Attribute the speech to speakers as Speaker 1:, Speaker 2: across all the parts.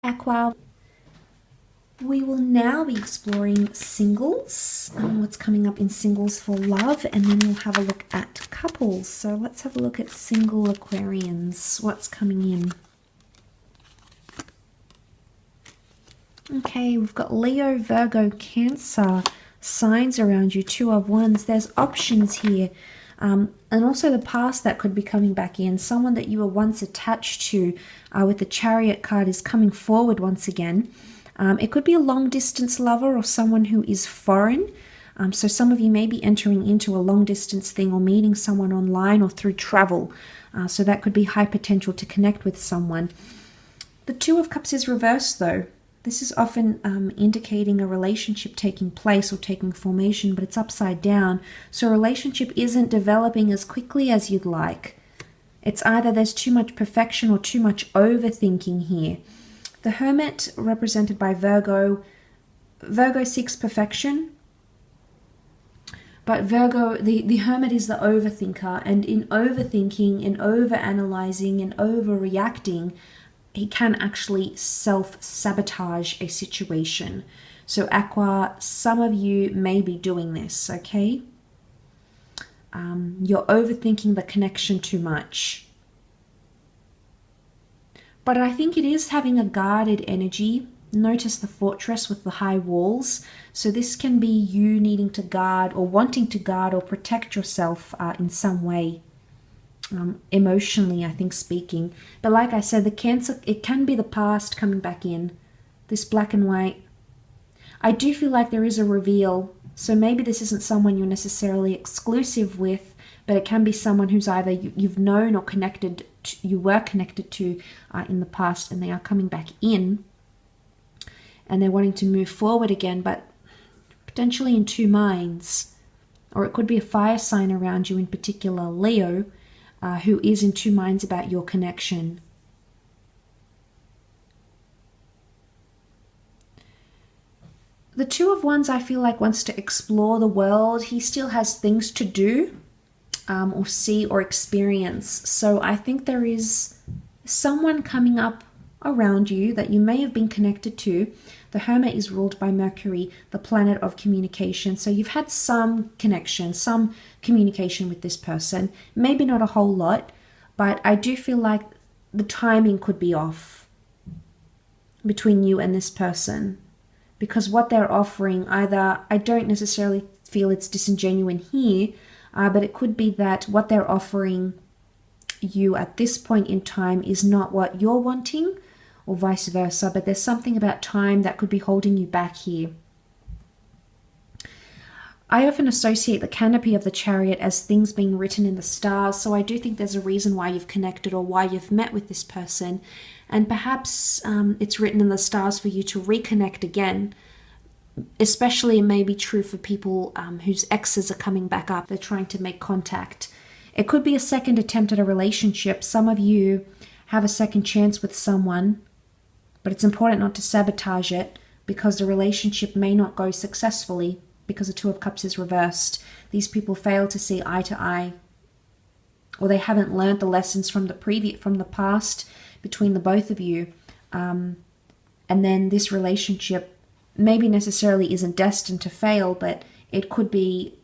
Speaker 1: Aqua. We will now be exploring singles, what's coming up in singles for love, and then we'll have a look at couples. So let's have a look at single Aquarians, what's coming in. Okay, we've got Leo, Virgo, Cancer signs around you, Two of Wands. There's options here. And also the past that could be coming back in. Someone that you were once attached to with the Chariot card is coming forward once again. It could be a long distance lover or someone who is foreign. So some of you may be entering into a long distance thing or meeting someone online or through travel. So that could be high potential to connect with someone. The Two of Cups is reversed though. This is often indicating a relationship taking place or taking formation, but it's upside down. So a relationship isn't developing as quickly as you'd like. It's either there's too much perfection or too much overthinking here. The Hermit, represented by Virgo, Virgo seeks perfection, but Virgo, the Hermit is the overthinker, and in overthinking, in overanalyzing, and overreacting, he can actually self-sabotage a situation. So Aqua, some of you may be doing this, okay? You're overthinking the connection too much. But I think it is having a guarded energy. Notice the fortress with the high walls. So this can be you needing to guard or wanting to guard or protect yourself in some way. Emotionally, I think, speaking. But like I said, the Cancer, it can be the past coming back in. This black and white. I do feel like there is a reveal. So maybe this isn't someone you're necessarily exclusive with, but it can be someone who's either you've known or connected to, you were connected to in the past, and they are coming back in and they're wanting to move forward again, but potentially in two minds. Or it could be a fire sign around you, in particular Leo, who is in two minds about your connection. The Two of Wands, I feel like, wants to explore the world. He still has things to do. Or see or experience. So I think there is someone coming up around you that you may have been connected to. The Hermit is ruled by Mercury, the planet of communication. So you've had some connection, some communication with this person. Maybe not a whole lot, but I do feel like the timing could be off between you and this person. Because what they're offering, either, I don't necessarily feel it's disingenuous here, but it could be that what they're offering you at this point in time is not what you're wanting, or vice versa. But there's something about time that could be holding you back here. I often associate the canopy of the Chariot as things being written in the stars. So I do think there's a reason why you've connected or why you've met with this person. And perhaps it's written in the stars for you to reconnect again. Especially it may be true for people whose exes are coming back up. They're trying to make contact. It could be a second attempt at a relationship. Some of you have a second chance with someone, but it's important not to sabotage it because the relationship may not go successfully because the Two of Cups is reversed. These people fail to see eye to eye, or they haven't learned the lessons from the past between the both of you. And then this relationship maybe necessarily isn't destined to fail, but it could be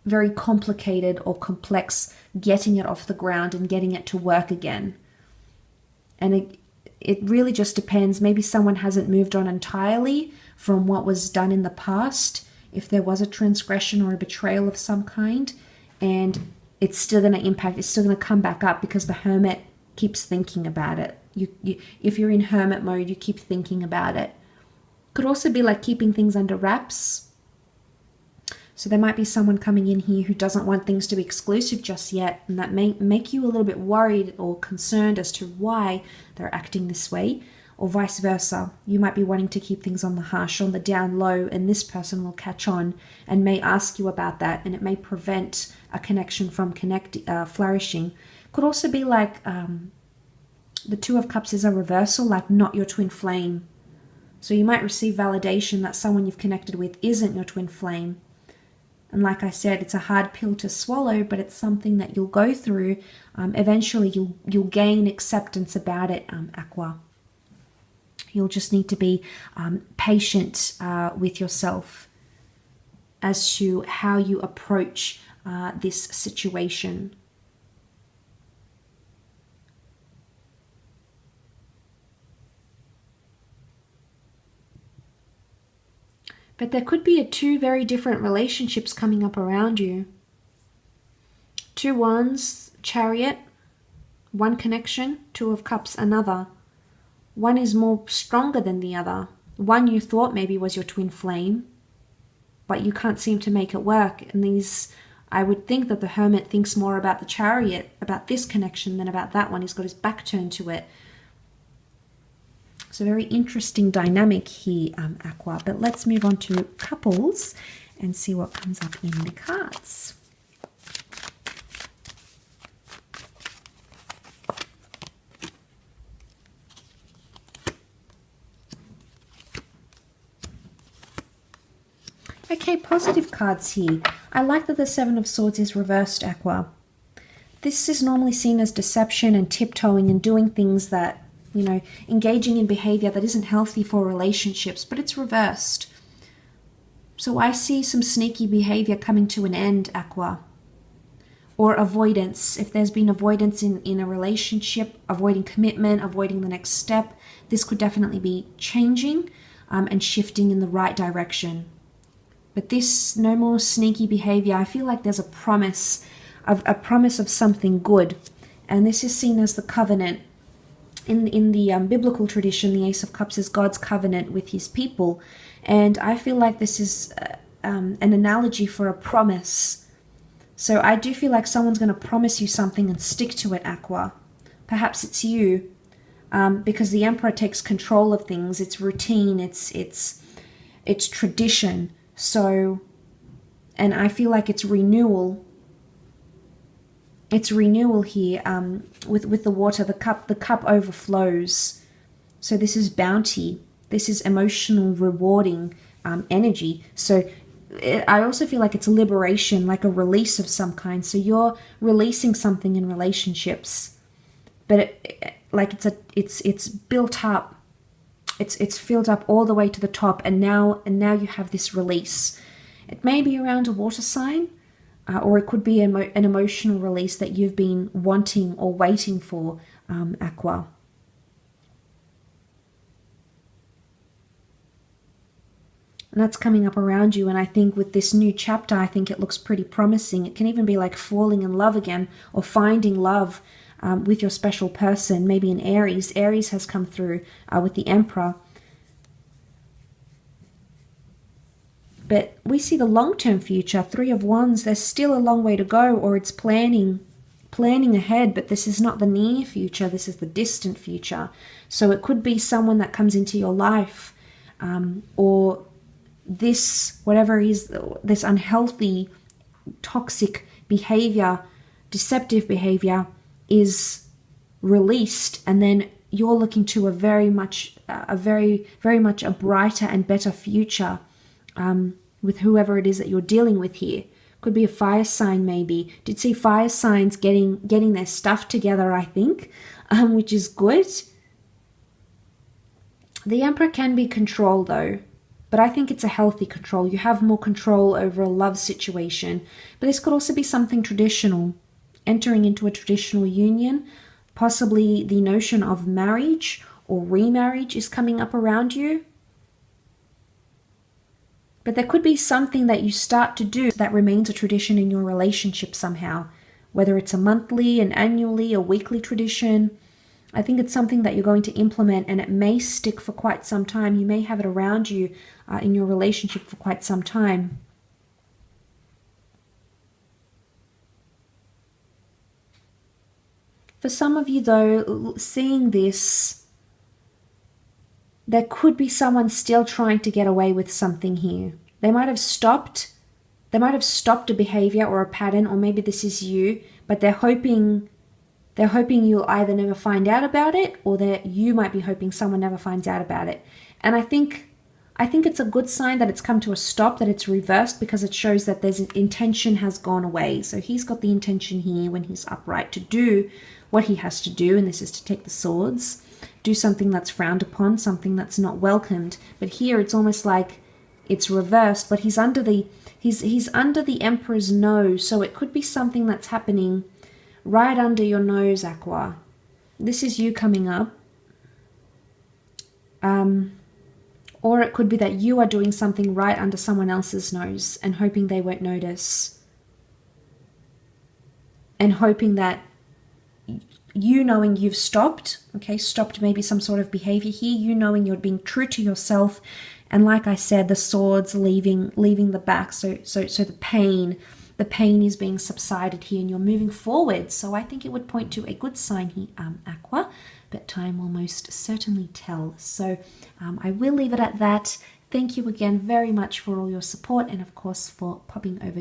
Speaker 1: very complicated or complex getting it off the ground and getting it to work again. And it really just depends. Maybe someone hasn't moved on entirely from what was done in the past, if there was a transgression or a betrayal of some kind, and it's still going to impact, it's still going to come back up because the Hermit keeps thinking about it. If you're in Hermit mode, you keep thinking about it. Could also be like keeping things under wraps. So there might be someone coming in here who doesn't want things to be exclusive just yet, and that may make you a little bit worried or concerned as to why they're acting this way, or vice versa. You might be wanting to keep things on the hush, on the down low, and this person will catch on and may ask you about that, and it may prevent a connection from flourishing. Could also be like the Two of Cups is a reversal, like not your twin flame. So you might receive validation that someone you've connected with isn't your twin flame. And like I said, it's a hard pill to swallow, but it's something that you'll go through. Eventually, you'll gain acceptance about it, Aqua. You'll just need to be patient with yourself as to how you approach this situation. But there could be two very different relationships coming up around you. 2 Wands, Chariot, one connection. 2 of Cups, another. One is more stronger than the other. One you thought maybe was your twin flame, but you can't seem to make it work. And I would think that the Hermit thinks more about the Chariot, about this connection, than about that one. He's got his back turned to it. It's a very interesting dynamic here, Aqua. But let's move on to couples and see what comes up in the cards. Okay, positive cards here. I like that the 7 of Swords is reversed, Aqua. This is normally seen as deception and tiptoeing and doing things that, you know, engaging in behavior that isn't healthy for relationships, but it's reversed. So I see some sneaky behavior coming to an end, Aqua. Or avoidance. If there's been avoidance in a relationship, avoiding commitment, avoiding the next step, this could definitely be changing and shifting in the right direction. But this, no more sneaky behavior. I feel like there's a promise of something good. And this is seen as the covenant. In the biblical tradition, the Ace of Cups is God's covenant with his people. And I feel like this is an analogy for a promise. So I do feel like someone's going to promise you something and stick to it, Aqua. Perhaps it's you, because the Emperor takes control of things. It's routine, it's tradition. So, and I feel like it's renewal. It's renewal here with the water. The cup overflows. So this is bounty. This is emotional rewarding energy. So I also feel like it's liberation, like a release of some kind. So you're releasing something in relationships, but it's built up. It's filled up all the way to the top, and now you have this release. It may be around a water sign. Or it could be an emotional release that you've been wanting or waiting for, Aqua. And that's coming up around you. And I think with this new chapter, I think it looks pretty promising. It can even be like falling in love again, or finding love with your special person, maybe an Aries. Aries has come through with the Emperor. But we see the long-term future, 3 of Wands. There's still a long way to go, or it's planning ahead, but this is not the near future. This is the distant future. So it could be someone that comes into your life, or this, whatever is this unhealthy, toxic behavior, deceptive behavior is released, and then you're looking to a very much a brighter and better future. With whoever it is that you're dealing with here. Could be a fire sign, maybe. Did see fire signs getting their stuff together, I think, which is good. The Emperor can be controlled, though, but I think it's a healthy control. You have more control over a love situation. But this could also be something traditional, entering into a traditional union. Possibly the notion of marriage or remarriage is coming up around you. But there could be something that you start to do that remains a tradition in your relationship somehow, whether it's a monthly, an annually, a weekly tradition. I think it's something that you're going to implement, and it may stick for quite some time. You may have it around you in your relationship for quite some time. For some of you, though, seeing this, there could be someone still trying to get away with something here. They might have stopped a behavior or a pattern, or maybe this is you, but they're hoping you'll either never find out about it, or that you might be hoping someone never finds out about it. And I think it's a good sign that it's come to a stop, that it's reversed, because it shows that there's an intention has gone away. So he's got the intention here when he's upright to do what he has to do, and this is to take the swords. do something that's frowned upon, something that's not welcomed. But here it's almost like it's reversed, but he's under the Emperor's nose, so it could be something that's happening right under your nose, Aqua. This is you coming up. Or it could be that you are doing something right under someone else's nose and hoping they won't notice. And hoping that you knowing you've stopped, okay, stopped maybe some sort of behavior here, you knowing you're being true to yourself. And like I said, the swords leaving the back. So the pain is being subsided here and you're moving forward. So I think it would point to a good sign here, Aqua, but time will most certainly tell. So I will leave it at that. Thank you again very much for all your support and of course for popping over